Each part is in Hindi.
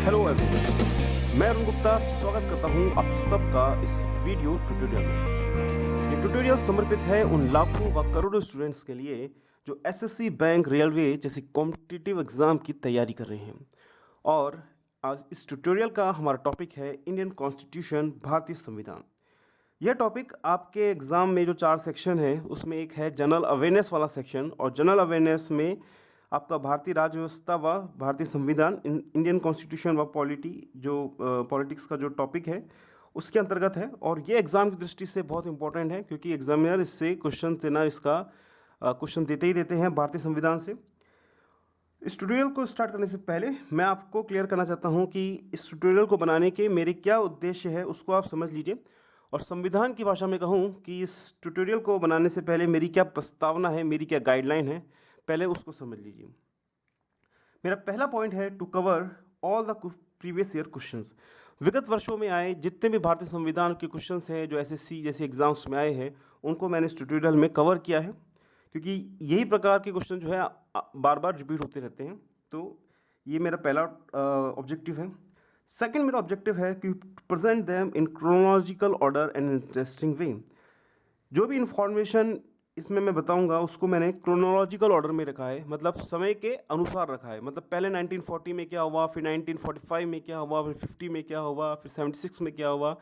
हेलो एवरीवन, मैं अरुण गुप्ता स्वागत करता हूं आप सबका इस वीडियो ट्यूटोरियल में। ये ट्यूटोरियल समर्पित है उन लाखों व करोड़ों स्टूडेंट्स के लिए जो एसएससी, बैंक, रेलवे जैसी कॉम्पिटिटिव एग्जाम की तैयारी कर रहे हैं। और आज इस ट्यूटोरियल का हमारा टॉपिक है इंडियन कॉन्स्टिट्यूशन, भारतीय संविधान। यह टॉपिक आपके एग्ज़ाम में जो 4 सेक्शन है उसमें एक है जनरल अवेयरनेस वाला सेक्शन, और जनरल अवेयरनेस में आपका भारतीय राज्य व्यवस्था व भारतीय संविधान, इंडियन कॉन्स्टिट्यूशन व पॉलिटिक्स का जो टॉपिक है उसके अंतर्गत है। और ये एग्ज़ाम की दृष्टि से बहुत इंपॉर्टेंट है क्योंकि एग्जामिनर इससे क्वेश्चन देना इसका क्वेश्चन देते ही देते हैं भारतीय संविधान से। इस ट्यूटोरियल को स्टार्ट करने से पहले मैं आपको क्लियर करना चाहता हूँ कि इस ट्यूटोरियल को बनाने के मेरे क्या उद्देश्य है उसको आप समझ लीजिए। और संविधान की भाषा में कहूँ कि इस ट्यूटोरियल को बनाने से पहले मेरी क्या प्रस्तावना है, मेरी क्या गाइडलाइन है, पहले उसको समझ लीजिए। मेरा पहला पॉइंट है to cover all the previous year questions. विगत वर्षों में आए जितने भी भारतीय संविधान के क्वेश्चंस हैं जो एसएससी जैसे एग्जाम्स में आए हैं उनको मैंने इस ट्यूटोरियल में कवर किया है, क्योंकि यही प्रकार के क्वेश्चन जो है बार बार रिपीट होते रहते हैं। तो ये मेरा पहला ऑब्जेक्टिव है। सेकंड मेरा ऑब्जेक्टिव है कि present them in chronological order and interesting way. जो भी इंफॉर्मेशन इसमें मैं बताऊंगा उसको मैंने क्रोनोलॉजिकल ऑर्डर में रखा है, मतलब समय के अनुसार रखा है। मतलब पहले 1940 में क्या हुआ, फिर 1945 में क्या हुआ, फिर 50 में क्या हुआ, फिर 76 में क्या हुआ,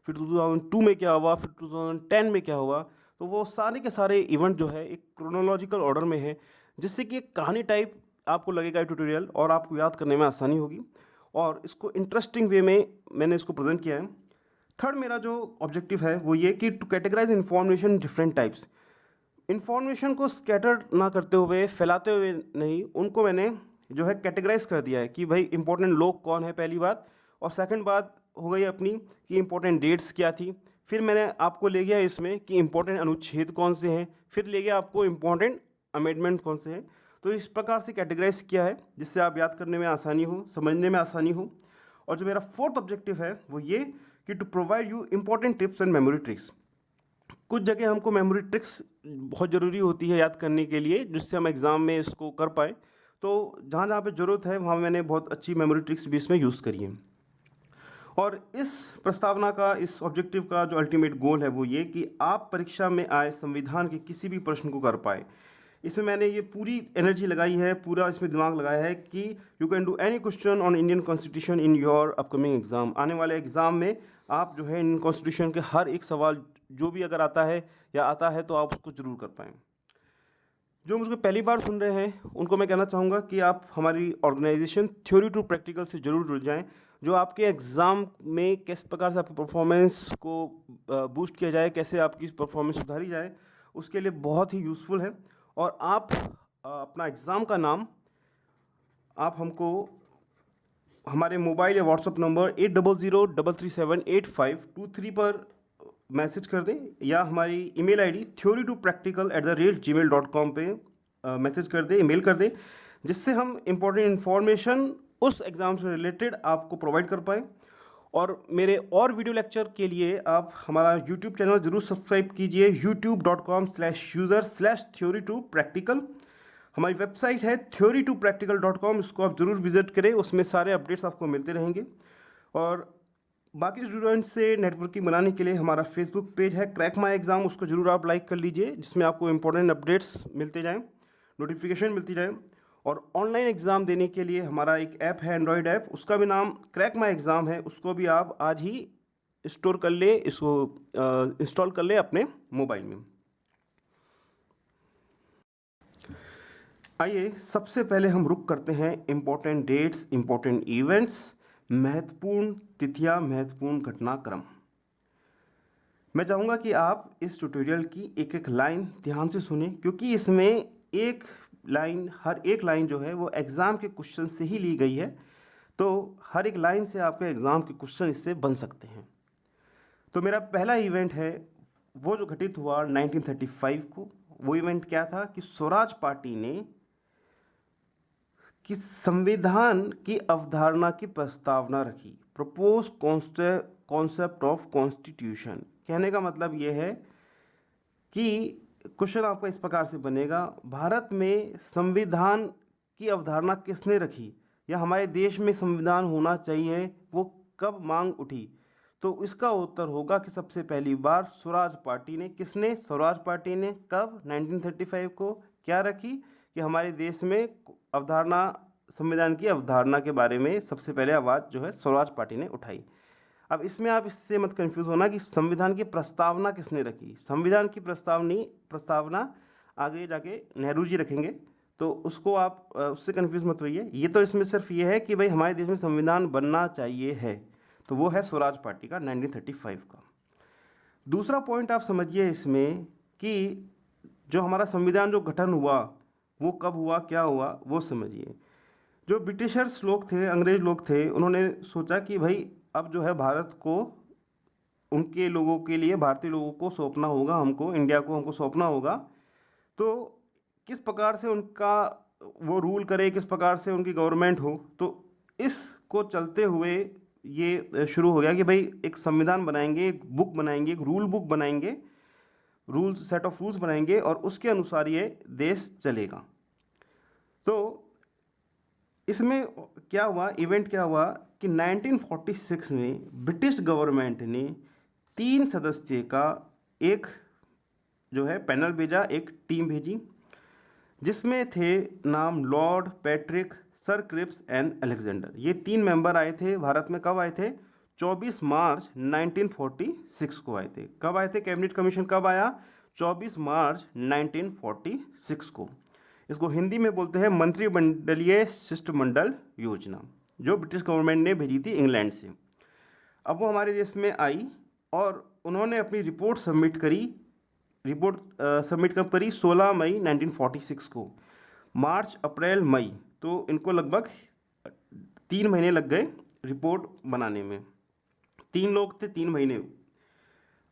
फिर 2002 में क्या हुआ, फिर 2010 में क्या हुआ। तो वो सारे के सारे इवेंट जो है एक क्रोनोलॉजिकल ऑर्डर में है, जिससे कि एक कहानी टाइप आपको लगेगा ट्यूटोरियल और आपको याद करने में आसानी होगी। और इसको इंटरेस्टिंग वे में मैंने इसको प्रेजेंट किया है। थर्ड मेरा जो ऑब्जेक्टिव है वो ये कि to categorise information different types. Information को स्कैटर ना करते हुए, फैलाते हुए नहीं, उनको मैंने जो है कैटेगराइज कर दिया है कि भाई इंपॉर्टेंट लोग कौन है, पहली बात। और सेकंड बात हो गई अपनी कि इंपॉर्टेंट डेट्स क्या थी। फिर मैंने आपको ले गया इसमें कि इंपॉर्टेंट अनुच्छेद कौन से हैं, फिर ले गया आपको इंपॉर्टेंट अमेंडमेंट कौन से हैं। तो इस प्रकार से कैटेगराइज किया है जिससे आप याद करने में आसानी हो, समझने में आसानी हो। और जो मेरा फोर्थ ऑब्जेक्टिव है वो ये कि to provide you important tips and memory tricks. कुछ जगह हमको मेमोरी ट्रिक्स बहुत ज़रूरी होती है याद करने के लिए, जिससे हम एग्ज़ाम में इसको कर पाए। तो जहाँ जहाँ पे ज़रूरत है वहाँ मैंने बहुत अच्छी मेमोरी ट्रिक्स भी इसमें यूज़ करी है। और इस प्रस्तावना का, इस ऑब्जेक्टिव का जो अल्टीमेट गोल है वो ये कि आप परीक्षा में आए संविधान के किसी भी प्रश्न को कर पाए। इसमें मैंने ये पूरी एनर्जी लगाई है, पूरा इसमें दिमाग लगाया है कि you can do any question on Indian constitution in your upcoming exam. आने वाले एग्ज़ाम में आप जो है इंडियन कॉन्स्टिट्यूशन के हर एक सवाल जो भी अगर आता है या आता है तो आप उसको ज़रूर कर पाएँ। जो मुझको पहली बार सुन रहे हैं उनको मैं कहना चाहूँगा कि आप हमारी ऑर्गेनाइजेशन थ्योरी टू प्रैक्टिकल से ज़रूर जुड़ जाएं, जो आपके एग्ज़ाम में किस प्रकार से आपकी परफॉर्मेंस को बूस्ट किया जाए, कैसे आपकी परफॉर्मेंस सुधारी जाए, उसके लिए बहुत ही यूज़फुल है। और आप अपना एग्ज़ाम का नाम आप हमको हमारे मोबाइल या व्हाट्सअप नंबर 8003378523 पर मैसेज कर दें, या हमारी ईमेल आईडी theory2practical@gmail.com पे मैसेज कर दें, ईमेल कर दें, जिससे हम इम्पोर्टेंट इन्फॉर्मेशन उस एग्ज़ाम से रिलेटेड आपको प्रोवाइड कर पाएँ। और मेरे और वीडियो लेक्चर के लिए आप हमारा यूट्यूब चैनल ज़रूर सब्सक्राइब कीजिए, youtube.com/user/theory2practical। हमारी वेबसाइट है theory2practical.com, इसको आप ज़रूर विज़िट करें, उसमें सारे अपडेट्स आपको मिलते रहेंगे। और बाकी स्टूडेंट्स से नेटवर्किंग बनाने के लिए हमारा फेसबुक पेज है क्रैक माई एग्ज़ाम, उसको ज़रूर आप लाइक कर लीजिए, जिसमें आपको इंपॉर्टेंट अपडेट्स मिलते जाएँ, नोटिफिकेशन मिलती जाए। और ऑनलाइन एग्ज़ाम देने के लिए हमारा एक ऐप है, एंड्रॉयड ऐप, उसका भी नाम क्रैक माई एग्ज़ाम है, उसको भी आप आज ही स्टोर कर ले, इसको इंस्टॉल कर ले अपने मोबाइल में। आइए सबसे पहले हम रुक करते हैं इम्पोर्टेंट डेट्स, इम्पोर्टेंट इवेंट्स, महत्वपूर्ण तिथियां, महत्वपूर्ण घटनाक्रम। मैं चाहूँगा कि आप इस ट्यूटोरियल की एक एक लाइन ध्यान से सुने, क्योंकि इसमें एक लाइन, हर एक लाइन जो है वो एग्ज़ाम के क्वेश्चन से ही ली गई है, तो हर एक लाइन से आपके एग्ज़ाम के क्वेश्चन इससे बन सकते हैं। तो मेरा पहला इवेंट है वो जो घटित हुआ 1935 को। वो इवेंट क्या था कि स्वराज पार्टी ने कि संविधान की अवधारणा की प्रस्तावना रखी, प्रपोज कॉन्सेप्ट ऑफ कॉन्स्टिट्यूशन। कहने का मतलब ये है कि क्वेश्चन आपका इस प्रकार से बनेगा, भारत में संविधान की अवधारणा किसने रखी, या हमारे देश में संविधान होना चाहिए, वो कब मांग उठी। तो इसका उत्तर होगा कि सबसे पहली बार स्वराज पार्टी ने, किसने, स्वराज पार्टी ने कब, 1935 को क्या रखी कि हमारे देश में अवधारणा, संविधान की अवधारणा के बारे में सबसे पहले आवाज़ जो है स्वराज पार्टी ने उठाई। अब इसमें आप इससे मत कंफ्यूज होना कि संविधान की प्रस्तावना किसने रखी। संविधान की प्रस्तावना आगे जाके नेहरू जी रखेंगे, तो उसको आप उससे कंफ्यूज मत होइए। ये तो इसमें सिर्फ ये है कि भाई हमारे देश में संविधान बनना चाहिए है, तो वो है स्वराज पार्टी का 1935 का। दूसरा पॉइंट आप समझिए इसमें कि जो हमारा संविधान जो गठन हुआ वो कब हुआ, क्या हुआ, वो समझिए। जो ब्रिटिशर्स लोग थे, अंग्रेज लोग थे, उन्होंने सोचा कि भाई अब जो है भारत को उनके लोगों के लिए, भारतीय लोगों को सौंपना होगा, हमको इंडिया को हमको सौंपना होगा। तो किस प्रकार से उनका वो रूल करे, किस प्रकार से उनकी गवर्नमेंट हो, तो इसको चलते हुए ये शुरू हो गया कि भाई एक संविधान बनाएंगे, एक बुक बनाएंगे, एक रूल बुक बनाएंगे, रूल्स, सेट ऑफ रूल्स बनाएंगे और उसके अनुसार ये देश चलेगा। तो इसमें क्या हुआ, इवेंट क्या हुआ कि 1946 में ब्रिटिश गवर्नमेंट ने 3 सदस्य का एक जो है पैनल भेजा, एक टीम भेजी, जिसमें थे नाम lord Patrick, sir Cripps and Alexander. ये 3 मेंबर आए थे भारत में। कब आए थे? 24 मार्च 1946 को आए थे। कब आए थे? कैबिनेट कमीशन कब आया? 24 मार्च 1946 को। इसको हिंदी में बोलते हैं मंत्रिमंडलीय शिष्टमंडल योजना, जो ब्रिटिश गवर्नमेंट ने भेजी थी इंग्लैंड से। अब वो हमारे देश में आई और उन्होंने अपनी रिपोर्ट सबमिट करी। रिपोर्ट सबमिट कब करी? 16 मई 1946 को। मार्च, अप्रैल, मई, तो इनको लगभग 3 महीने लग गए रिपोर्ट बनाने में। 3 लोग थे, 3 महीने।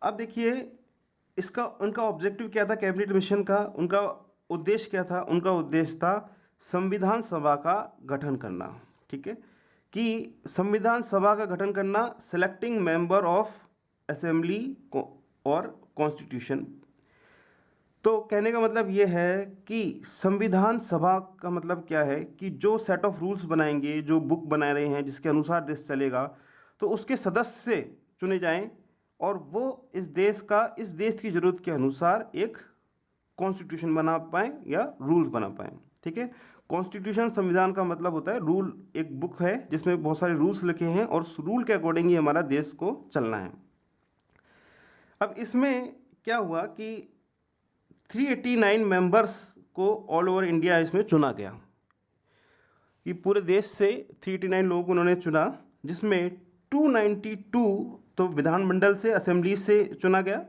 अब देखिए इसका, उनका ऑब्जेक्टिव क्या था कैबिनेट मिशन का? उनका उद्देश्य क्या था? उनका उद्देश्य था संविधान सभा का गठन करना। ठीक है, कि संविधान सभा का गठन करना, सेलेक्टिंग मेंबर ऑफ असेंबली और कॉन्स्टिट्यूशन। तो कहने का मतलब ये है कि संविधान सभा का मतलब क्या है कि जो सेट ऑफ रूल्स बनाएंगे, जो बुक बना रहे हैं जिसके अनुसार देश चलेगा, तो उसके सदस्य चुने जाएं और वो इस देश की ज़रूरत के अनुसार एक कॉन्स्टिट्यूशन बना पाएँ या रूल्स बना पाएँ। ठीक है, कॉन्स्टिट्यूशन, संविधान का मतलब होता है रूल, एक बुक है जिसमें बहुत सारे रूल्स लिखे हैं और उस रूल के अकॉर्डिंग ही हमारा देश को चलना है। अब इसमें क्या हुआ कि 389 मेंबर्स को ऑल ओवर इंडिया इसमें चुना गया, कि पूरे देश से 389 लोग उन्होंने चुना, जिसमें 292 तो विधानमंडल से, असेंबली से चुना गया।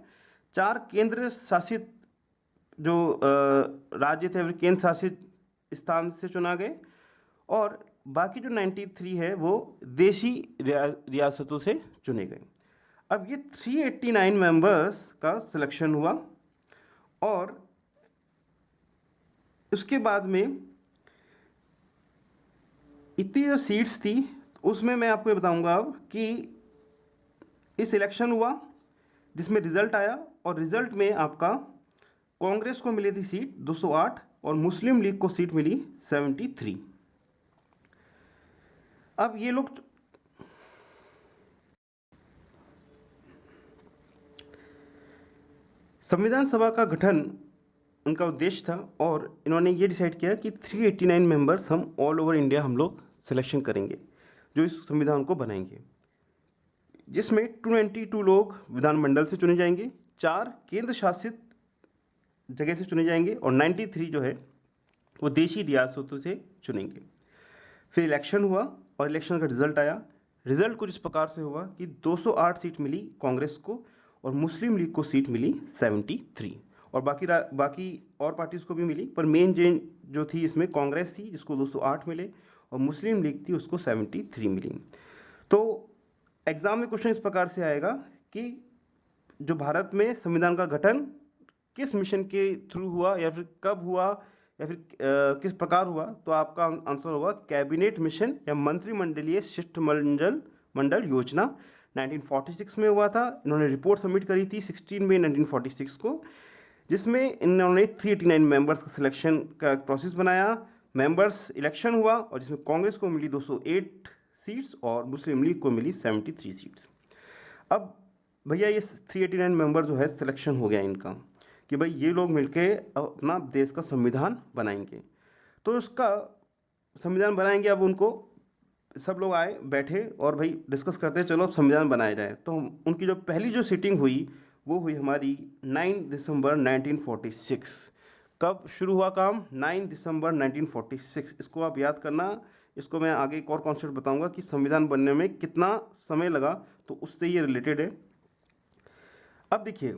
4 केंद्र शासित जो राज्य थे, केंद्र शासित स्थान से चुना गए, और बाकी जो 93 है वो देशी रियासतों से चुने गए। अब ये 389 मेंबर्स का सिलेक्शन हुआ और उसके बाद में इतनी जो सीट्स थी उसमें मैं आपको ये बताऊंगा अब कि इस इलेक्शन हुआ जिसमें रिज़ल्ट आया, और रिज़ल्ट में आपका कांग्रेस को मिली थी सीट 208 और मुस्लिम लीग को सीट मिली 73। अब ये लोग संविधान सभा का गठन उनका उद्देश्य था और इन्होंने ये डिसाइड किया कि 389 मेंबर्स हम ऑल ओवर इंडिया हम लोग सिलेक्शन करेंगे जो इस संविधान को बनाएंगे, जिसमें 292 लोग विधानमंडल से चुने जाएंगे, 4 केंद्र शासित जगह से चुने जाएंगे और 93 जो है वो देशी रियासतों से चुनेंगे। फिर इलेक्शन हुआ और इलेक्शन का रिज़ल्ट आया। रिज़ल्ट कुछ इस प्रकार से हुआ कि 208 सीट मिली कांग्रेस को और मुस्लिम लीग को सीट मिली 73, और बाकी और पार्टीज़ को भी मिली, पर मेन जो थी इसमें कांग्रेस थी जिसको 208 मिले, और मुस्लिम लीग थी उसको 73 मिली। तो एग्ज़ाम में क्वेश्चन इस प्रकार से आएगा कि जो भारत में संविधान का गठन किस मिशन के थ्रू हुआ, या फिर कब हुआ, या फिर किस प्रकार हुआ, तो आपका आंसर होगा कैबिनेट मिशन या मंत्रिमंडलीय शिष्टमंडल योजना 1946 में हुआ था। इन्होंने रिपोर्ट सबमिट करी थी 16 मई 1946 को, जिसमें इन्होंने 389 मेंबर्स का सिलेक्शन का प्रोसेस बनाया, मेंबर्स इलेक्शन हुआ, और जिसमें कांग्रेस को मिली 208 सीट्स और मुस्लिम लीग को मिली 73 सीट्स। अब भैया ये 389 मेंबर जो है सिलेक्शन हो गया इनका कि भाई ये लोग मिलके अपना देश का संविधान बनाएंगे। तो उसका संविधान बनाएंगे, अब उनको सब लोग आए बैठे और भाई डिस्कस करते हैं, चलो अब संविधान बनाया जाए। तो उनकी जो पहली जो सीटिंग हुई वो हुई हमारी 9 दिसंबर 1946। कब शुरू हुआ काम? 9 दिसंबर 1946। इसको आप याद करना, इसको मैं आगे एक और कॉन्सेप्ट बताऊंगा कि संविधान बनने में कितना समय लगा, तो उससे ये रिलेटेड है। अब देखिए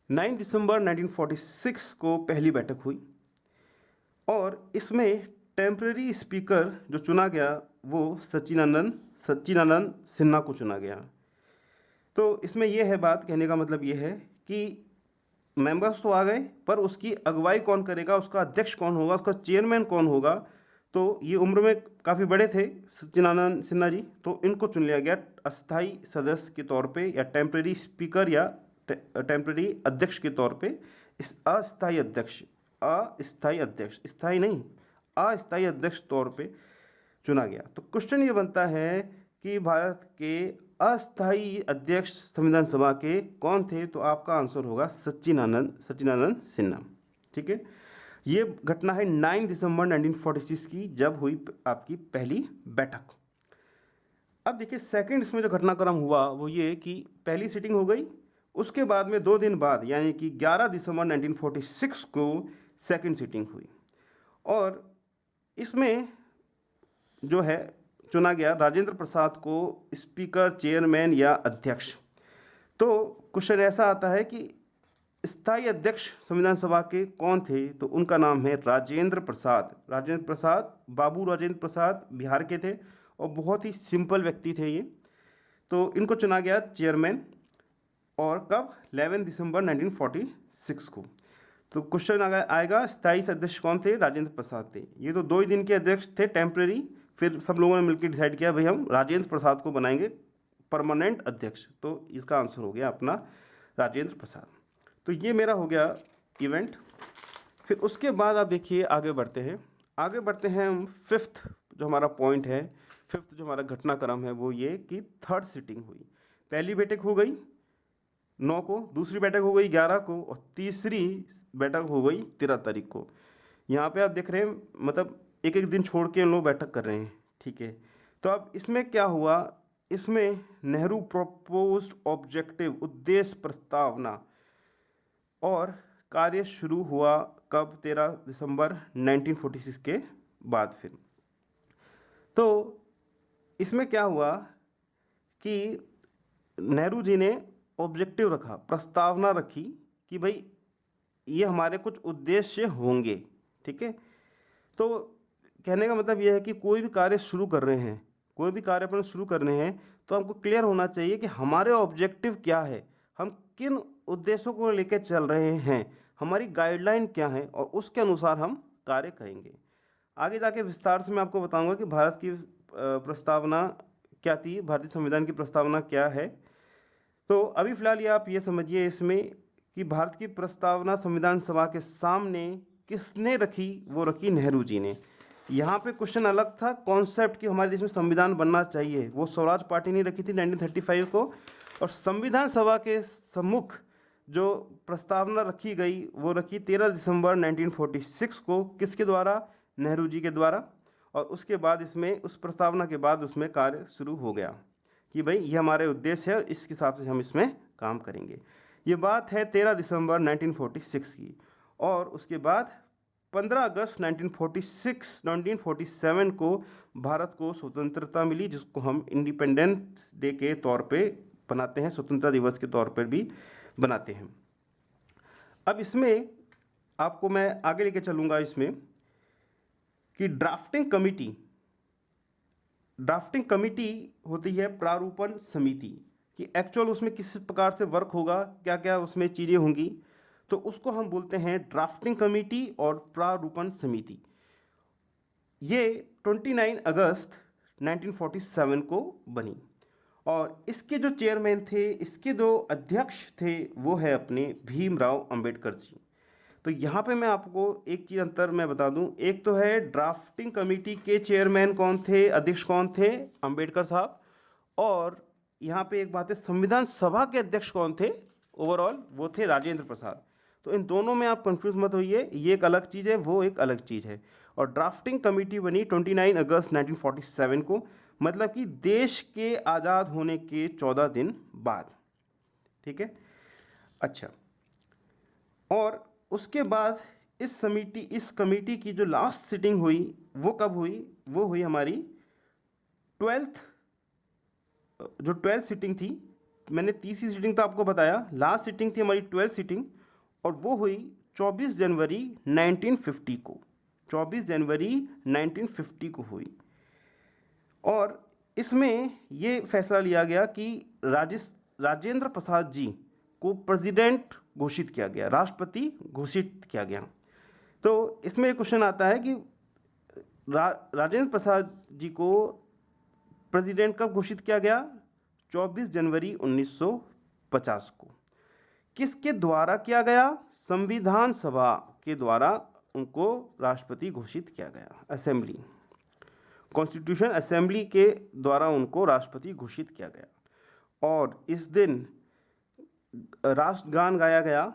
9 दिसंबर 1946 को पहली बैठक हुई और इसमें टेम्पररी स्पीकर जो चुना गया वो सच्चिदानंद सिन्हा को चुना गया। तो इसमें यह है, बात कहने का मतलब ये है कि मेंबर्स तो आ गए, पर उसकी अगुवाई कौन करेगा, उसका अध्यक्ष कौन होगा, उसका चेयरमैन कौन होगा। तो ये उम्र में काफ़ी बड़े थे सच्चिदानंद सिन्हा जी, तो इनको चुन लिया गया अस्थाई सदस्य के तौर पे, या टेम्पररी स्पीकर या टेम्पररी अध्यक्ष के तौर पे। इस अस्थाई अध्यक्ष तौर पे चुना गया। तो क्वेश्चन ये बनता है कि भारत के अस्थाई अध्यक्ष संविधान सभा के कौन थे, तो आपका आंसर होगा सच्चिदानंद सिन्हा। ठीक है, ये घटना है 9 दिसंबर 1946 की, जब हुई आपकी पहली बैठक। अब देखिए सेकंड इसमें जो घटनाक्रम हुआ वो ये कि पहली सीटिंग हो गई, उसके बाद में 2 दिन बाद यानी कि 11 दिसंबर 1946 को सेकंड सीटिंग हुई, और इसमें जो है चुना गया राजेंद्र प्रसाद को स्पीकर, चेयरमैन या अध्यक्ष। तो क्वेश्चन ऐसा आता है कि स्थायी अध्यक्ष संविधान सभा के कौन थे, तो उनका नाम है राजेंद्र प्रसाद। बाबू राजेंद्र प्रसाद बिहार के थे और बहुत ही सिंपल व्यक्ति थे ये। तो इनको चुना गया चेयरमैन, और कब? 11 दिसंबर 1946 को। तो क्वेश्चन आएगा स्थायी अध्यक्ष कौन थे? राजेंद्र प्रसाद थे। ये तो 2 ही दिन के अध्यक्ष थे टेम्परेरी, फिर सब लोगों ने मिलकर डिसाइड किया भाई हम राजेंद्र प्रसाद को बनाएंगे परमानेंट अध्यक्ष। तो इसका आंसर हो गया अपना राजेंद्र प्रसाद। तो ये मेरा हो गया इवेंट। फिर उसके बाद आप देखिए आगे बढ़ते हैं हम फिफ्थ जो हमारा पॉइंट है, फिफ्थ जो हमारा घटनाक्रम है वो ये कि थर्ड सीटिंग हुई। पहली बैठक हो गई 9 को, दूसरी बैठक हो गई 11 को, और तीसरी बैठक हो गई 13 तारीख को। यहाँ पे आप देख रहे हैं मतलब एक एक दिन छोड़ के लोग बैठक कर रहे हैं। ठीक है, तो अब इसमें क्या हुआ, इसमें नेहरू प्रपोज्ड ऑब्जेक्टिव, उद्देश्य प्रस्तावना और कार्य शुरू हुआ कब? 13 दिसंबर 1946 के बाद। फिर तो इसमें क्या हुआ कि नेहरू जी ने ऑब्जेक्टिव रखा, प्रस्तावना रखी कि भाई ये हमारे कुछ उद्देश्य होंगे। ठीक है, तो कहने का मतलब यह है कि कोई भी कार्य शुरू कर रहे हैं, कोई भी कार्य अपन शुरू करने हैं, तो हमको क्लियर होना चाहिए कि हमारे ऑब्जेक्टिव क्या है, हम किन उद्देश्यों को लेकर चल रहे हैं, हमारी गाइडलाइन क्या है, और उसके अनुसार हम कार्य करेंगे। आगे जाके विस्तार से मैं आपको बताऊंगा कि भारत की प्रस्तावना क्या थी, भारतीय संविधान की प्रस्तावना क्या है। तो अभी फ़िलहाल ये आप ये समझिए इसमें कि भारत की प्रस्तावना संविधान सभा के सामने किसने रखी? वो रखी नेहरू जी ने। यहाँ पे क्वेश्चन अलग था कॉन्सेप्ट कि हमारे देश में संविधान बनना चाहिए, वो स्वराज पार्टी ने रखी थी 1935 को, और संविधान सभा के सम्मुख जो प्रस्तावना रखी गई वो रखी 13 दिसंबर 1946 को। किसके द्वारा? नेहरू जी के द्वारा। और उसके बाद इसमें उस प्रस्तावना के बाद उसमें कार्य शुरू हो गया कि भाई ये हमारे उद्देश्य है और इस हिसाब से हम इसमें काम करेंगे। ये बात है 13 दिसंबर 1946 की। और उसके बाद 15 अगस्त 1947 को भारत को स्वतंत्रता मिली, जिसको हम इंडिपेंडेंस डे के तौर पे बनाते हैं, स्वतंत्रता दिवस के तौर पर भी बनाते हैं। अब इसमें आपको मैं आगे लेके चलूँगा इसमें कि ड्राफ्टिंग कमिटी होती है प्रारूपण समिति, कि एक्चुअल उसमें किस प्रकार से वर्क होगा, क्या क्या उसमें चीज़ें होंगी, तो उसको हम बोलते हैं ड्राफ्टिंग कमेटी और प्रारूपण समिति। ये 29 अगस्त 1947 को बनी और इसके जो चेयरमैन थे, इसके जो अध्यक्ष थे, वो है अपने भीमराव अंबेडकर जी। तो यहाँ पे मैं आपको एक चीज़ अंतर मैं बता दूं, एक तो है ड्राफ्टिंग कमेटी के चेयरमैन कौन थे, अध्यक्ष कौन थे, अंबेडकर साहब, और यहाँ पे एक बात है संविधान सभा के अध्यक्ष कौन थे ओवरऑल, वो थे राजेंद्र प्रसाद। तो इन दोनों में आप कंफ्यूज मत होइए, ये एक अलग चीज़ है, वो एक अलग चीज़ है। और ड्राफ्टिंग कमेटी बनी 29 अगस्त 1947 को, मतलब कि देश के आज़ाद होने के 14 दिन बाद। ठीक है, अच्छा। और उसके बाद इस कमेटी की जो लास्ट सिटिंग हुई वो कब हुई, वो हुई हमारी 12th सिटिंग थी। मैंने तीसरी सिटिंग तो आपको बताया, लास्ट सिटिंग थी हमारी 12th सिटिंग, और वो हुई 24 जनवरी 1950 को, 24 जनवरी 1950 को हुई। और इसमें ये फैसला लिया गया कि राजेंद्र प्रसाद जी को प्रेसिडेंट घोषित किया गया, राष्ट्रपति घोषित किया गया। तो इसमें एक क्वेश्चन आता है कि राजेंद्र प्रसाद जी को प्रेसिडेंट कब घोषित किया गया, 24 जनवरी 1950 को। किसके द्वारा किया गया, संविधान सभा के द्वारा उनको राष्ट्रपति घोषित किया गया, असेंबली, कॉन्स्टिट्यूशन असेंबली के द्वारा उनको राष्ट्रपति घोषित किया गया। और इस दिन राष्ट्रगान गाया गया।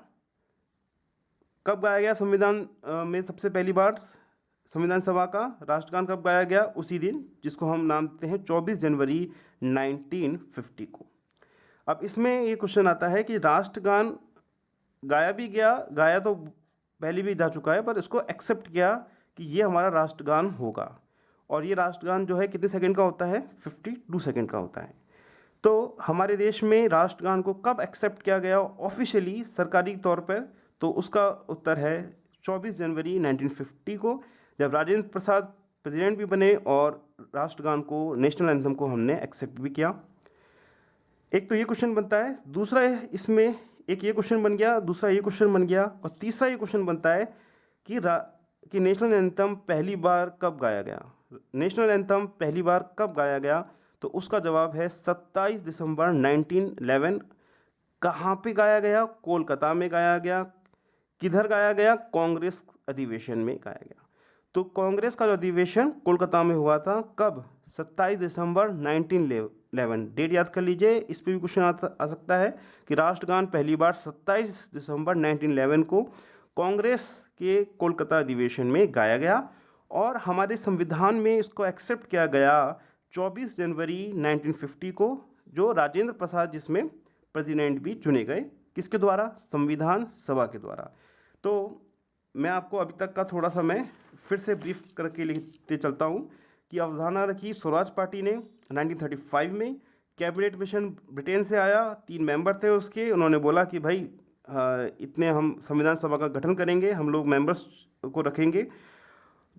कब गाया गया संविधान में सबसे पहली बार संविधान सभा का राष्ट्रगान कब गाया गया, उसी दिन, जिसको हम नाम देते हैं 24 जनवरी 1950 को। अब इसमें ये क्वेश्चन आता है कि राष्ट्रगान गाया भी गया, गाया तो पहले भी जा चुका है, पर इसको एक्सेप्ट किया कि ये हमारा राष्ट्रगान होगा। और ये राष्ट्रगान जो है कितने सेकंड का होता है, 52 सेकंड का होता है। तो हमारे देश में राष्ट्रगान को कब एक्सेप्ट किया गया ऑफिशियली, सरकारी तौर पर, तो उसका उत्तर है 24 जनवरी 1950 को, जब राजेंद्र प्रसाद प्रेसिडेंट भी बने और राष्ट्रगान को, नेशनल एंथम को हमने एक्सेप्ट भी किया। एक तो ये क्वेश्चन बनता है, दूसरा इसमें एक ये क्वेश्चन बन गया, दूसरा ये क्वेश्चन बन गया, और तीसरा ये क्वेश्चन बनता है कि नेशनल एंथम पहली बार कब गाया गया, नेशनल एंथम पहली बार कब गाया गया। तो उसका जवाब है 27 दिसंबर 1911। कहाँ पे गाया गया, कोलकाता में गाया गया। किधर गाया गया, कांग्रेस अधिवेशन में गाया गया। तो कांग्रेस का जो अधिवेशन कोलकाता में हुआ था, कब, 27 दिसंबर 1911। डेट याद कर लीजिए, इस पर भी क्वेश्चन आ सकता है कि राष्ट्रगान पहली बार 27 दिसंबर 1911 को कांग्रेस के कोलकाता अधिवेशन में गाया गया, और हमारे संविधान में इसको एक्सेप्ट किया गया 24 जनवरी 1950 को, जो राजेंद्र प्रसाद जिसमें प्रेसिडेंट भी चुने गए, किसके द्वारा, संविधान सभा के द्वारा। तो मैं आपको अभी तक का थोड़ा सा मैं फिर से ब्रीफ करके लिखते चलता हूँ कि अवधारणा रखी स्वराज पार्टी ने 1935 में। कैबिनेट मिशन ब्रिटेन से आया, 3 मेंबर थे उसके, उन्होंने बोला कि भाई इतने हम संविधान सभा का गठन करेंगे, हम लोग मेंबर्स को रखेंगे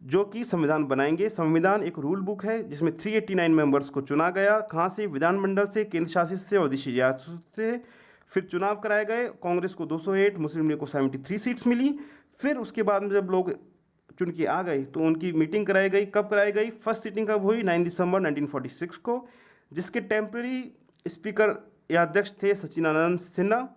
जो कि संविधान बनाएंगे। संविधान एक रूल बुक है जिसमें 389 मेंबर्स को चुना गया। कहाँ से, विधानमंडल से, केंद्र शासित से और देशी रियासत से। फिर चुनाव कराए गए, कांग्रेस को 208, मुस्लिम लीग को 73 सीट्स मिली। फिर उसके बाद में जब लोग चुन के आ गए तो उनकी मीटिंग कराई गई। कब कराई गई, फर्स्ट सीटिंग कब हुई, 9 दिसंबर 1946 को, जिसके टेम्प्रेरी स्पीकर या अध्यक्ष थे सचिदानंद सिन्हा,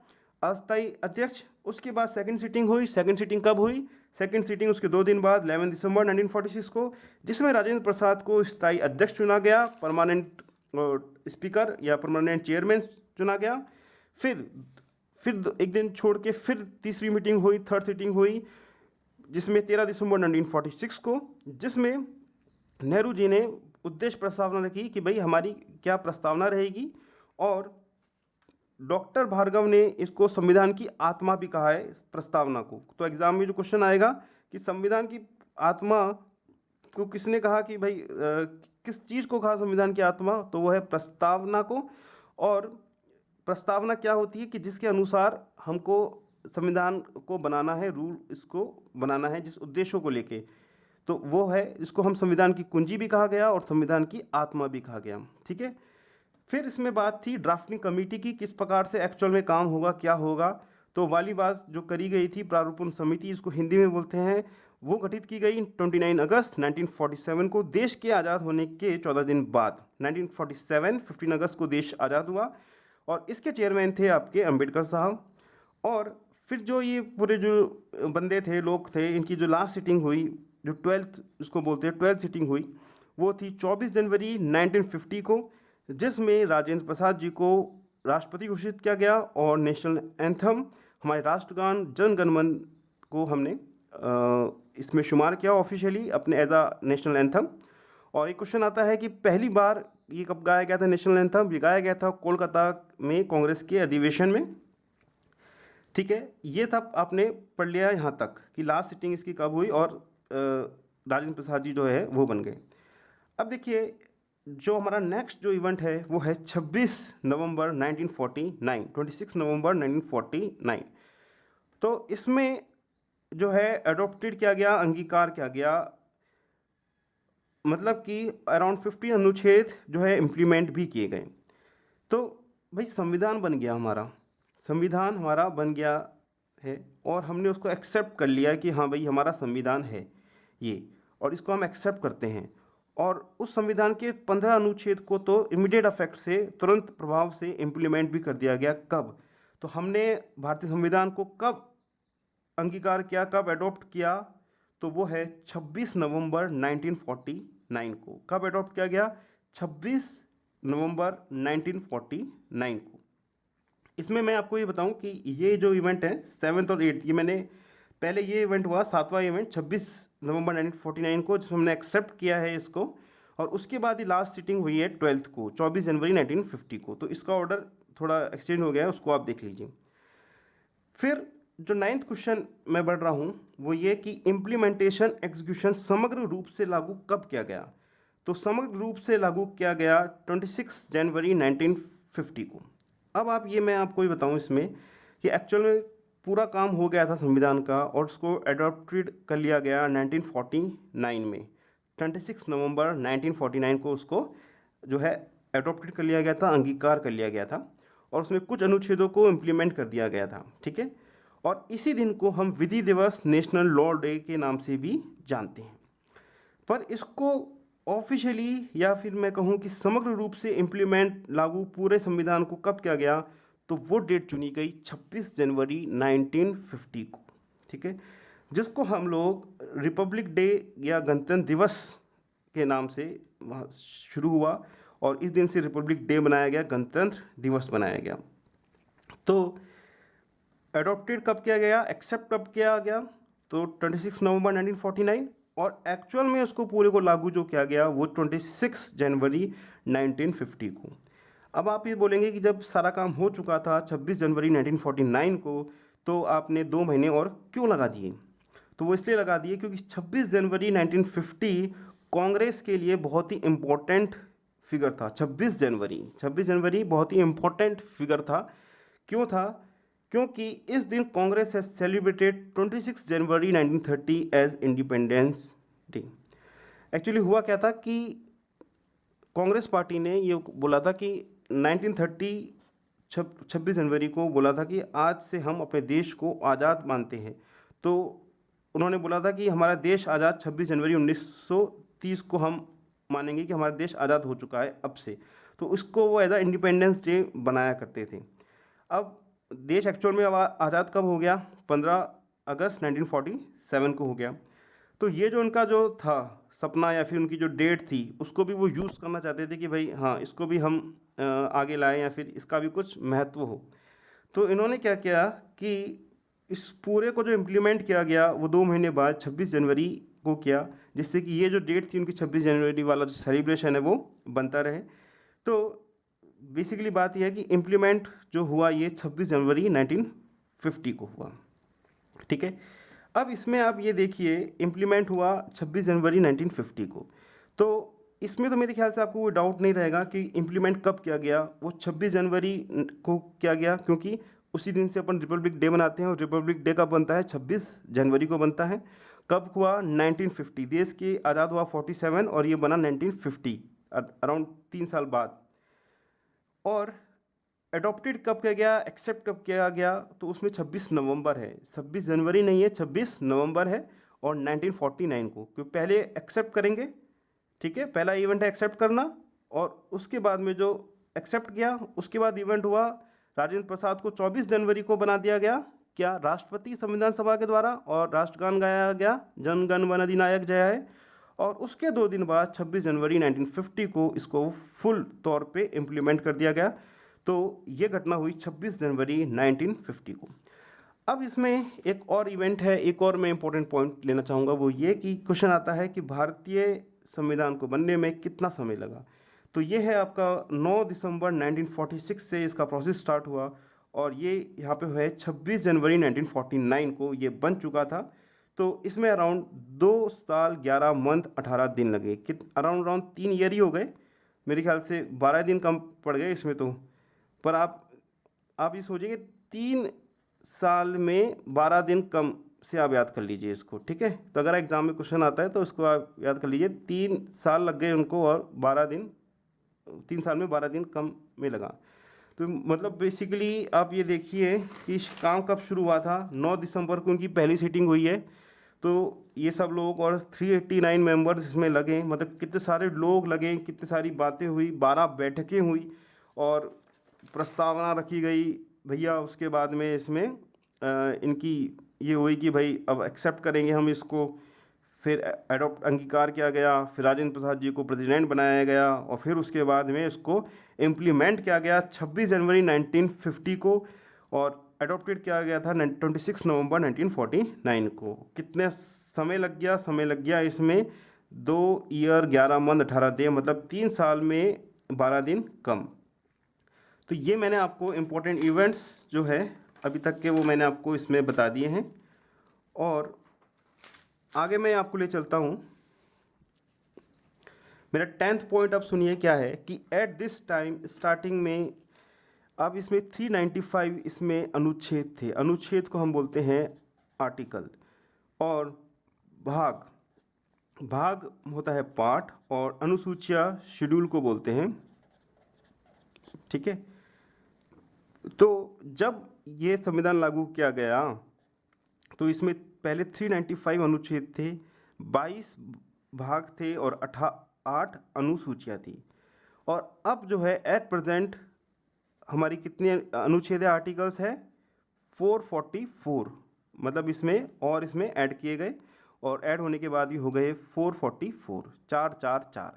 अस्थायी अध्यक्ष। उसके बाद सेकंड सीटिंग हुई। सेकंड सीटिंग कब हुई, सेकंड सीटिंग उसके 2 दिन बाद 11 दिसंबर 1946 को, जिसमें राजेंद्र प्रसाद को स्थायी अध्यक्ष चुना गया, परमानेंट स्पीकर या परमानेंट चेयरमैन चुना गया। फिर एक दिन छोड़ के फिर तीसरी मीटिंग हुई, थर्ड सीटिंग हुई, जिसमें 13 दिसंबर 1946 को, जिसमें नेहरू जी ने उद्देश्य प्रस्तावना रखी कि भाई हमारी क्या प्रस्तावना रहेगी, और डॉक्टर भार्गव ने इसको संविधान की आत्मा भी कहा है इस प्रस्तावना को। तो एग्जाम में जो क्वेश्चन आएगा कि संविधान की आत्मा को किसने कहा, कि भाई किस चीज़ को कहा संविधान की आत्मा, तो वो है प्रस्तावना को। और प्रस्तावना क्या होती है कि जिसके अनुसार हमको संविधान को बनाना है, रूल इसको बनाना है जिस उद्देश्यों को लेके, तो वो है, इसको हम संविधान की कुंजी भी कहा गया और संविधान की आत्मा भी कहा गया। ठीक है। फिर इसमें बात थी ड्राफ्टिंग कमेटी की, किस प्रकार से एक्चुअल में काम होगा, क्या होगा। तो वाली बात जो करी गई थी, प्रारूपण समिति इसको हिंदी में बोलते हैं, वो गठित की गई 29 अगस्त 1947 को, देश के आज़ाद होने के 14 दिन बाद। 1947 15 अगस्त को देश आज़ाद हुआ और इसके चेयरमैन थे आपके अंबेडकर साहब। और फिर जो ये पूरे जो बंदे थे, लोग थे, इनकी जो लास्ट सिटिंग हुई, जो 12th इसको बोलते हैं 12th सिटिंग हुई, वो थी 24 जनवरी 1950 को, जिसमें राजेंद्र प्रसाद जी को राष्ट्रपति घोषित किया गया और नेशनल एंथम, हमारे राष्ट्रगान जन गण मन को हमने इसमें शुमार किया ऑफिशियली अपने एज आ नेशनल एंथम। और एक क्वेश्चन आता है कि पहली बार ये कब गाया गया था नेशनल एंथम? ये गाया गया था कोलकाता में कांग्रेस के अधिवेशन में। ठीक है, ये था, आपने पढ़ लिया यहाँ तक कि लास्ट सिटिंग इसकी कब हुई और राजेंद्र प्रसाद जी जो है वो बन गए। अब देखिए, जो हमारा नेक्स्ट जो इवेंट है वो है 26 नवंबर 1949, 26 नवंबर 1949। तो इसमें जो है एडॉप्टेड किया गया, अंगीकार किया गया, मतलब कि अराउंड 15 अनुच्छेद जो है इम्प्लीमेंट भी किए गए। तो भाई संविधान बन गया हमारा, संविधान हमारा बन गया है और हमने उसको एक्सेप्ट कर लिया कि हाँ भाई हमारा संविधान है ये, और इसको हम एक्सेप्ट करते हैं। और उस संविधान के 15 अनुच्छेद को तो इमीडिएट इफेक्ट से, तुरंत प्रभाव से इम्प्लीमेंट भी कर दिया गया। कब? तो हमने भारतीय संविधान को कब अंगीकार किया, कब एडॉप्ट किया? तो वो है 26 नवंबर 1949 को। कब एडॉप्ट किया गया? 26 नवंबर 1949 को। इसमें मैं आपको ये बताऊं कि ये जो इवेंट है 7th और 8th, ये मैंने पहले ये इवेंट हुआ 7वां इवेंट 26 नवंबर 1949 को, जिसमें हमने एक्सेप्ट किया है इसको, और उसके बाद ही लास्ट सिटिंग हुई है 12th को, 24 जनवरी 1950 को। तो इसका ऑर्डर थोड़ा एक्सचेंज हो गया है, उसको आप देख लीजिए। फिर जो 9th क्वेश्चन मैं बढ़ रहा हूँ वो ये कि इम्प्लीमेंटेशन एग्जीक्यूशन समग्र रूप से लागू कब किया गया? तो समग्र रूप से लागू किया गया 26 जनवरी 1950 को। अब आप ये, मैं आपको ये बताऊँ इसमें कि एक्चुअल में पूरा काम हो गया था संविधान का और उसको एडॉप्टेड कर लिया गया 1949 में। 26 नवंबर 1949 को उसको जो है एडॉप्टेड कर लिया गया था, अंगीकार कर लिया गया था, और उसमें कुछ अनुच्छेदों को इम्प्लीमेंट कर दिया गया था। ठीक है, और इसी दिन को हम विधि दिवस, नेशनल लॉ डे के नाम से भी जानते हैं। पर इसको ऑफिशियली या फिर मैं कहूँ कि समग्र रूप से इम्प्लीमेंट, लागू पूरे संविधान को कब किया गया? तो वो डेट चुनी गई 26 जनवरी 1950 को। ठीक है, जिसको हम लोग रिपब्लिक डे या गणतंत्र दिवस के नाम से वहाँ शुरू हुआ, और इस दिन से रिपब्लिक डे बनाया गया, गणतंत्र दिवस बनाया गया। तो एडॉप्टेड कब किया गया, एक्सेप्ट कब किया गया? तो 26 नवंबर 1949, और एक्चुअल में उसको पूरे को लागू जो किया गया वो 26 जनवरी 1950 को। अब आप ये बोलेंगे कि जब सारा काम हो चुका था 26 जनवरी 1949 को, तो आपने 2 महीने और क्यों लगा दिए? तो वो इसलिए लगा दिए क्योंकि 26 जनवरी 1950 कांग्रेस के लिए बहुत ही इम्पोर्टेंट फिगर था। 26 जनवरी बहुत ही इम्पोर्टेंट फिगर था। क्यों था? क्योंकि इस दिन Congress has celebrated 26 January 1930 as Independence Day. Actually हुआ क्या था कि कांग्रेस पार्टी ने ये बोला था कि 1930 26 जनवरी को बोला था कि आज से हम अपने देश को आज़ाद मानते हैं। तो उन्होंने बोला था कि हमारा देश आज़ाद 26 जनवरी 1930 को हम मानेंगे कि हमारा देश आज़ाद हो चुका है अब से। तो इसको वो एज आ इंडिपेंडेंस डे बनाया करते थे। अब देश एक्चुअल में आज़ाद कब हो गया? 15 अगस्त 1947 को हो गया। तो ये जो उनका जो था सपना या फिर उनकी जो डेट थी, उसको भी वो यूज़ करना चाहते थे कि भाई हाँ, इसको भी हम आगे लाएं या फिर इसका भी कुछ महत्व हो। तो इन्होंने क्या किया कि इस पूरे को जो इम्प्लीमेंट किया गया वो 2 महीने बाद 26 जनवरी को किया, जिससे कि ये जो डेट थी उनकी 26 जनवरी वाला जो सेलिब्रेशन है वो बनता रहे। तो बेसिकली बात यह है कि इम्प्लीमेंट जो हुआ ये 26 जनवरी 1950 को हुआ। ठीक है, अब इसमें आप ये देखिए इम्प्लीमेंट हुआ 26 जनवरी 1950 को। तो इसमें तो मेरे ख्याल से आपको कोई डाउट नहीं रहेगा कि इम्प्लीमेंट कब किया गया। वो 26 जनवरी को किया गया क्योंकि उसी दिन से अपन रिपब्लिक डे मनाते हैं, और रिपब्लिक डे कब बनता है? 26 जनवरी को बनता है। कब हुआ? 1950। देश की आज़ाद हुआ 47 और ये बना 1950, अराउंड 3 साल बाद। और एडॉप्टेड कब किया गया, एक्सेप्ट कब किया गया? तो उसमें 26 नवंबर है, 26 जनवरी नहीं है, 26 नवंबर है, और 1949 को, क्योंकि पहले एक्सेप्ट करेंगे, ठीक है, पहला इवेंट है एक्सेप्ट करना, और उसके बाद में जो एक्सेप्ट किया उसके बाद इवेंट हुआ, राजेंद्र प्रसाद को 24 जनवरी को बना दिया गया, क्या? राष्ट्रपति संविधान सभा के द्वारा, और राष्ट्रगान गाया गया, जन गण मन अधिनायक जय है। और उसके 2 दिन बाद 26 जनवरी 1950 को इसको फुल तौर पे इम्प्लीमेंट कर दिया गया। तो ये घटना हुई 26 जनवरी 1950 को। अब इसमें एक और इवेंट है, एक और मैं इंपॉर्टेंट पॉइंट लेना चाहूँगा, वो ये कि क्वेश्चन आता है कि भारतीय संविधान को बनने में कितना समय लगा। तो ये है आपका 9 दिसंबर 1946 से इसका प्रोसेस स्टार्ट हुआ, और ये यहाँ पे है 26 जनवरी 1949 को ये बन चुका था। तो इसमें अराउंड 2 साल 11 मंथ 18 दिन लगे, अराउंड 3 ईयर ही हो गए मेरे ख्याल से, 12 दिन कम पड़ गए इसमें तो। पर आप ये सोचिए 3 साल में 12 दिन कम से आप याद कर लीजिए इसको, ठीक है। तो अगर एग्ज़ाम में क्वेश्चन आता है तो इसको आप याद कर लीजिए, 3 साल लग गए उनको, और 12 दिन, 3 साल में 12 दिन कम में लगा। तो मतलब बेसिकली आप ये देखिए कि काम कब शुरू हुआ था, 9 दिसंबर को उनकी पहली सीटिंग हुई है। तो ये सब लोग और 389 मेंबर्स इसमें लगे, मतलब कितने सारे लोग लगे, कितनी सारी बातें हुई, 12 बैठकें हुई, और प्रस्तावना रखी गई भैया। उसके बाद में इसमें इनकी ये हुई कि भाई अब एक्सेप्ट करेंगे हम इसको, फिर एडॉप्ट अंगीकार किया गया, फिर राजेंद्र प्रसाद जी को प्रेसिडेंट बनाया गया, और फिर उसके बाद में इसको इम्प्लीमेंट किया गया 26 जनवरी 1950 को, और एडॉप्टेड किया गया था 26 नवंबर 1949 को। कितने समय लग गया? समय लग गया इसमें 2 ईयर 11 मंथ 18 दिन, मतलब 3 साल में 12 दिन कम। तो ये मैंने आपको इम्पोर्टेंट इवेंट्स जो है अभी तक के, वो मैंने आपको इसमें बता दिए हैं। और आगे मैं आपको ले चलता हूँ। मेरा 10th पॉइंट अब सुनिए क्या है कि एट दिस टाइम स्टार्टिंग में, अब इसमें 395 इसमें अनुच्छेद थे। अनुच्छेद को हम बोलते हैं आर्टिकल, और भाग होता है पार्ट, और अनुसूचियाँ शेड्यूल को बोलते हैं, ठीक है। तो जब ये संविधान लागू किया गया तो इसमें पहले 395 अनुच्छेद थे, 22 भाग थे, और 8 अनुसूचियाँ थी। और अब जो है एट प्रेजेंट हमारी कितने अनुच्छेद है, आर्टिकल्स है 444, मतलब इसमें ऐड किए गए, और ऐड होने के बाद भी हो गए 444, 444।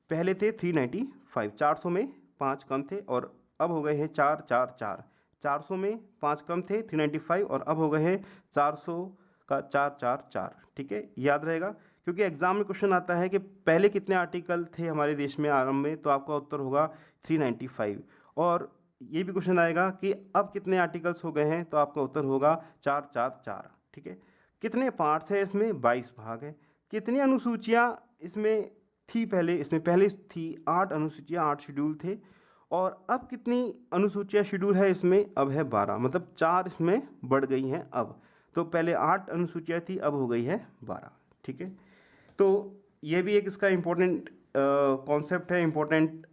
पहले थे 395, 400 में 5 कम थे, और अब हो गए हैं 444। 400 में 5 कम थे 395, और अब हो गए हैं 400 का 444, ठीक है, याद रहेगा। क्योंकि एग्जाम में क्वेश्चन आता है कि पहले कितने आर्टिकल थे हमारे देश में आरंभ में, तो आपका उत्तर होगा 395। और ये भी क्वेश्चन आएगा कि अब कितने आर्टिकल्स हो गए हैं, तो आपका उत्तर होगा 444, ठीक है। कितने पार्ट्स है इसमें? 22 भाग है। कितनी अनुसूचियाँ इसमें थी पहले? पहले थी 8 अनुसूचियाँ, 8 शेड्यूल थे, और अब कितनी अनुसूचियाँ शेड्यूल है इसमें? अब है 12, मतलब 4 इसमें बढ़ गई हैं अब। तो पहले 8 अनुसूचियाँ थी, अब हो गई है 12, ठीक है। तो ये भी एक इसका इम्पोर्टेंट कॉन्सेप्ट है, इम्पोर्टेंट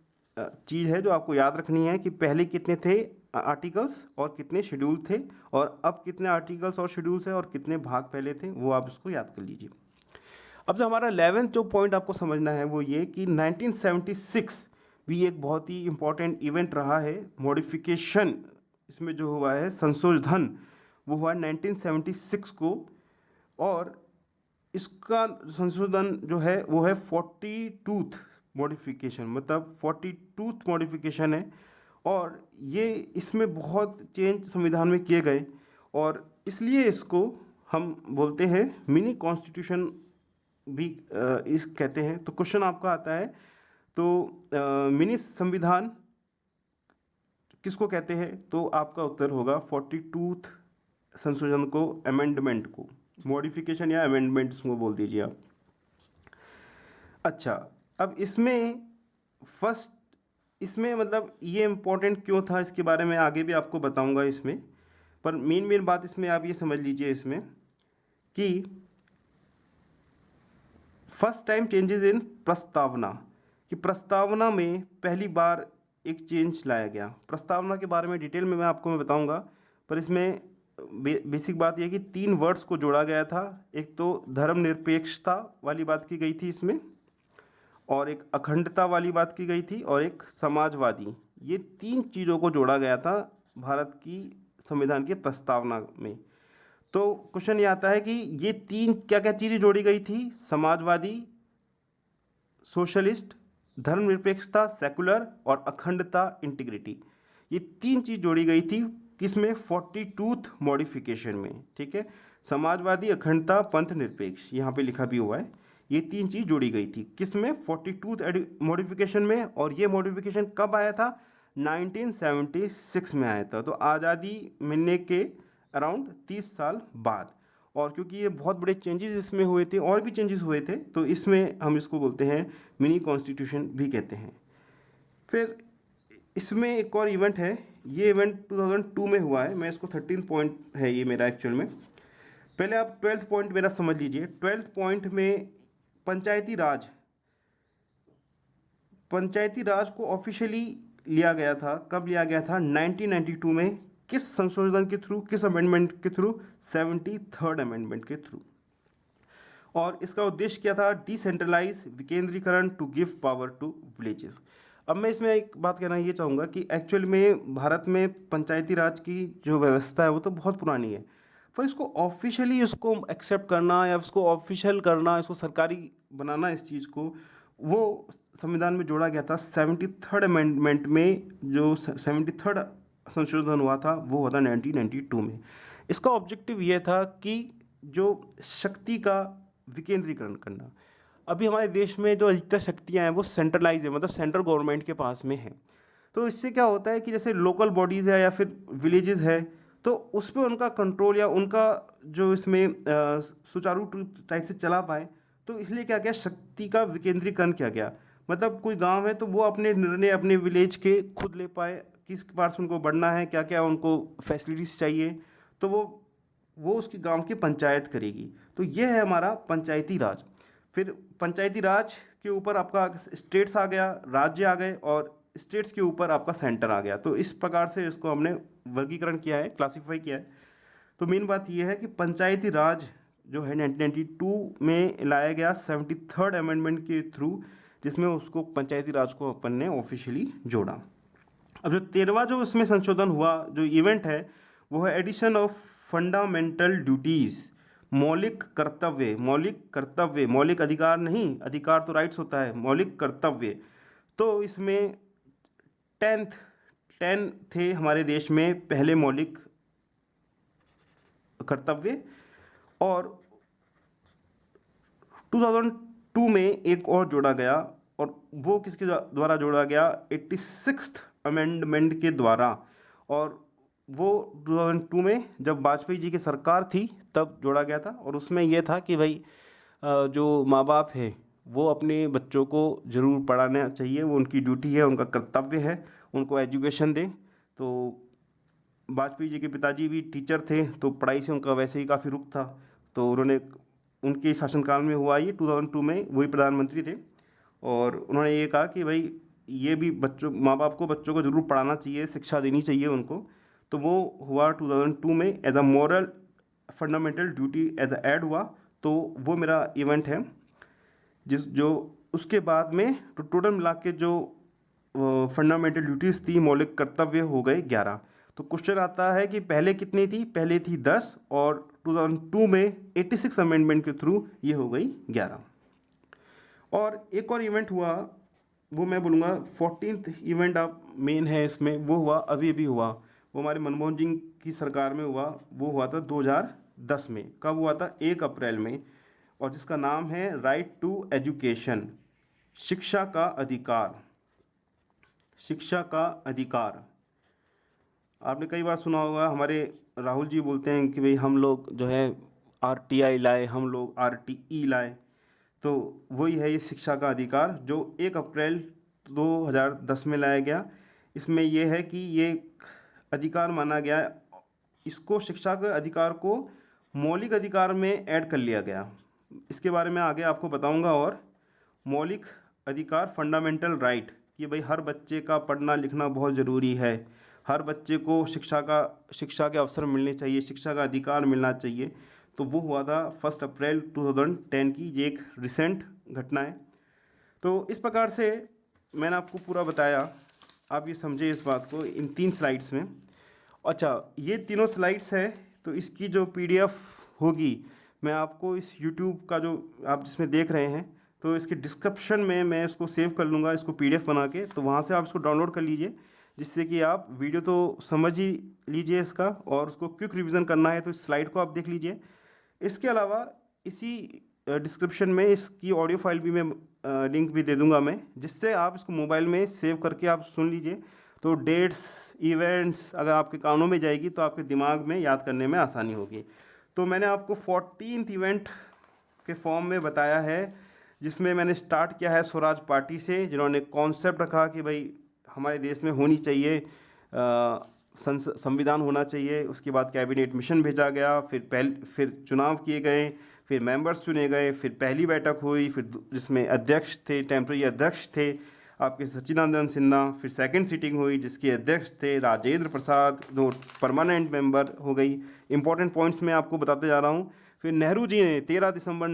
चीज़ है जो आपको याद रखनी है कि पहले कितने थे आर्टिकल्स और कितने शेड्यूल थे, और अब कितने आर्टिकल्स और शेड्यूल्स हैं और कितने भाग पहले थे, वो आप इसको याद कर लीजिए। अब जो हमारा 11th जो पॉइंट आपको समझना है वो ये कि 1976 भी एक बहुत ही इम्पॉर्टेंट इवेंट रहा है। मॉडिफिकेशन इसमें जो हुआ है, संशोधन, वो हुआ 1976 को, और इसका संशोधन जो है वो है 42th मॉडिफिकेशन, मतलब 42th मॉडिफिकेशन है। और ये इसमें बहुत चेंज संविधान में किए गए, और इसलिए इसको हम बोलते हैं मिनी कॉन्स्टिट्यूशन भी इस कहते हैं। तो क्वेश्चन आपका आता है, तो मिनी संविधान किसको कहते हैं? तो आपका उत्तर होगा 42th संशोधन को, अमेंडमेंट को, मॉडिफिकेशन या अमेंडमेंट्स को बोल दीजिए आप। अच्छा, अब इसमें मतलब ये इम्पोर्टेंट क्यों था, इसके बारे में आगे भी आपको बताऊंगा इसमें। पर मेन बात इसमें आप ये समझ लीजिए इसमें कि फर्स्ट टाइम चेंजेस इन प्रस्तावना, कि प्रस्तावना में पहली बार एक चेंज लाया गया। प्रस्तावना के बारे में डिटेल में मैं आपको बताऊंगा, पर इसमें बेसिक बात यह कि 3 वर्ड्स को जोड़ा गया था। एक तो धर्मनिरपेक्षता वाली बात की गई थी इसमें, और एक अखंडता वाली बात की गई थी, और एक समाजवादी। ये 3 चीज़ों को जोड़ा गया था भारत की संविधान की प्रस्तावना में। तो क्वेश्चन ये आता है कि ये 3 क्या क्या चीज़ें जोड़ी गई थी? समाजवादी, सोशलिस्ट, धर्मनिरपेक्षता सेकुलर, और अखंडता इंटीग्रिटी। ये 3 चीज़ जोड़ी गई थी किसमें? 42th मॉडिफिकेशन में। ठीक है, समाजवादी, अखंडता, पंथ निरपेक्ष, यहाँ पे लिखा भी हुआ है। ये 3 चीज़ जोड़ी गई थी किसमें? 42th मॉडिफिकेशन में। और ये मॉडिफिकेशन कब आया था? 1976 में आया था। तो आज़ादी मिलने के अराउंड 30 साल बाद। और क्योंकि ये बहुत बड़े चेंजेस इसमें हुए थे, और भी चेंजेस हुए थे, तो इसमें हम इसको बोलते हैं मिनी कॉन्स्टिट्यूशन भी कहते हैं। फिर इसमें एक और इवेंट है, ये इवेंट 2002 में हुआ है। मैं इसको 13 पॉइंट है ये मेरा एक्चुअल में। पहले आप 12th पॉइंट मेरा समझ लीजिए। 12th पॉइंट में पंचायती राज को ऑफिशियली लिया गया था। कब लिया गया था? 1992 में। किस संशोधन के थ्रू, किस अमेंडमेंट के थ्रू? 73rd अमेंडमेंट के थ्रू। और इसका उद्देश्य क्या था? डिसेंट्रलाइज, विकेंद्रीकरण, to give power to villages. अब मैं इसमें एक बात कहना ये चाहूँगा कि एक्चुअल में भारत में पंचायती राज की जो व्यवस्था है वो तो बहुत पुरानी है, पर इसको ऑफिशियली इसको एक्सेप्ट करना या उसको ऑफिशियल करना, इसको सरकारी बनाना, इस चीज़ को, वो संविधान में जोड़ा गया था 73rd अमेंडमेंट में। जो 73rd संशोधन हुआ था वो हुआ था 1992 में। इसका ऑब्जेक्टिव ये था कि जो शक्ति का विकेंद्रीकरण करना। अभी हमारे देश में जो अधिकतर शक्तियाँ हैं वो सेंट्रलाइज है, मतलब सेंट्रल गवर्नमेंट के पास में है। तो इससे क्या होता है कि जैसे लोकल बॉडीज़ है या फिर विलेजेस है, तो उस पर उनका कंट्रोल या उनका जो इसमें सुचारू टाइप से चला पाए, तो इसलिए क्या किया? शक्ति का विकेंद्रीकरण किया गया। मतलब कोई गांव है तो वो अपने निर्णय अपने विलेज के खुद ले पाए, किस पार से उनको बढ़ना है, क्या क्या उनको फैसिलिटीज़ चाहिए, तो वो उसकी गांव की पंचायत करेगी। तो ये है हमारा पंचायती राज। फिर पंचायती राज के ऊपर आपका स्टेट्स आ गया, राज्य आ गए, और स्टेट्स के ऊपर आपका सेंटर आ गया। तो इस प्रकार से इसको हमने वर्गीकरण किया है, क्लासीफाई किया है। तो मेन बात यह है कि पंचायती राज जो है 1992 में लाया गया 73rd अमेंडमेंट के थ्रू, जिसमें उसको पंचायती राज को अपन ने ऑफिशियली जोड़ा। अब जो 13वां जो इसमें संशोधन हुआ, जो इवेंट है, वो है एडिशन ऑफ फंडामेंटल ड्यूटीज़, मौलिक कर्तव्य। मौलिक अधिकार नहीं, अधिकार तो राइट्स होता है, मौलिक कर्तव्य। तो इसमें 10 थे हमारे देश में पहले मौलिक कर्तव्य, और 2002 में एक और जोड़ा गया, और वो किसके द्वारा जोड़ा गया? 86th अमेंडमेंट के द्वारा। और वो 2002 में जब वाजपेयी जी की सरकार थी तब जोड़ा गया था। और उसमें यह था कि भाई जो माँ बाप है वो अपने बच्चों को ज़रूर पढ़ाना चाहिए, वो उनकी ड्यूटी है, उनका कर्तव्य है, उनको एजुकेशन दें। तो वाजपेयी जी के पिताजी भी टीचर थे, तो पढ़ाई से उनका वैसे ही काफ़ी रुख था। तो उन्होंने, उनके शासनकाल में हुआ ये 2002 में, वही प्रधानमंत्री थे, और उन्होंने ये कहा कि भाई ये भी माँ बाप को बच्चों को ज़रूर पढ़ाना चाहिए, शिक्षा देनी चाहिए उनको। तो वो हुआ 2002 में as a moral fundamental duty as a add हुआ। तो वो मेरा इवेंट है जो उसके बाद में तो टोटल मिला के जो फंडामेंटल ड्यूटीज़ थी, मौलिक कर्तव्य, हो गए 11। तो क्वेश्चन आता है कि पहले कितनी थी? पहले थी 10, और 2002 में 86 अमेंडमेंट के थ्रू ये हो गई 11। और एक और इवेंट हुआ, वो मैं बोलूँगा 14th इवेंट आप मेन है इसमें, वो हुआ अभी हुआ, वो हमारे मनमोहन सिंह की सरकार में हुआ। वो हुआ था 2010 में। कब हुआ था? 1 अप्रैल में, और जिसका नाम है राइट टू एजुकेशन, शिक्षा का अधिकार। आपने कई बार सुना होगा, हमारे राहुल जी बोलते हैं कि भाई हम लोग जो है RTI लाए, हम लोग RTE लाए। तो वही है ये शिक्षा का अधिकार, जो 1 अप्रैल 2010 में लाया गया। इसमें यह है कि ये अधिकार माना गया इसको शिक्षा के अधिकार को मौलिक अधिकार में ऐड कर लिया गया। इसके बारे में आगे आपको बताऊंगा। और मौलिक अधिकार फंडामेंटल राइट कि भाई हर बच्चे का पढ़ना लिखना बहुत ज़रूरी है, हर बच्चे को शिक्षा के अवसर मिलने चाहिए, शिक्षा का अधिकार मिलना चाहिए। तो वो हुआ था 1 अप्रैल 2010 की, ये एक रिसेंट घटना है। तो इस प्रकार से मैंने आपको पूरा बताया, आप ये समझे इस बात को इन 3 स्लाइड्स में। अच्छा, ये तीनों स्लाइड्स है, तो इसकी जो PDF होगी मैं आपको इस YouTube का जो आप जिसमें देख रहे हैं, तो इसके डिस्क्रिप्शन में मैं इसको सेव कर लूँगा, इसको PDF बना के, तो वहाँ से आप इसको डाउनलोड कर लीजिए, जिससे कि आप वीडियो तो समझ ही लीजिए इसका, और उसको क्विक रिवीजन करना है तो इस स्लाइड को आप देख लीजिए। इसके अलावा इसी डिस्क्रिप्शन में इसकी ऑडियो फाइल भी मैं लिंक भी दे दूंगा मैं, जिससे आप इसको मोबाइल में सेव करके आप सुन लीजिए। तो डेट्स इवेंट्स अगर आपके कानों में जाएगी तो आपके दिमाग में याद करने में आसानी होगी। तो मैंने आपको 14th इवेंट के फॉर्म में बताया है, जिसमें मैंने स्टार्ट किया है स्वराज पार्टी से, जिन्होंने कॉन्सेप्ट रखा कि भाई हमारे देश में होनी चाहिए संविधान होना चाहिए। उसके बाद कैबिनेट मिशन भेजा गया, फिर चुनाव किए गए, फिर मेंबर्स चुने गए, फिर पहली बैठक हुई, फिर जिसमें अध्यक्ष थे, टेम्पररी अध्यक्ष थे आपके सच्चिदानंद सिन्हा, फिर सेकंड सीटिंग हुई जिसके अध्यक्ष थे राजेंद्र प्रसाद, 2 परमानेंट मेंबर हो गई। इंपॉर्टेंट पॉइंट्स मैं आपको बताते जा रहा हूँ। फिर नेहरू जी ने 13 दिसंबर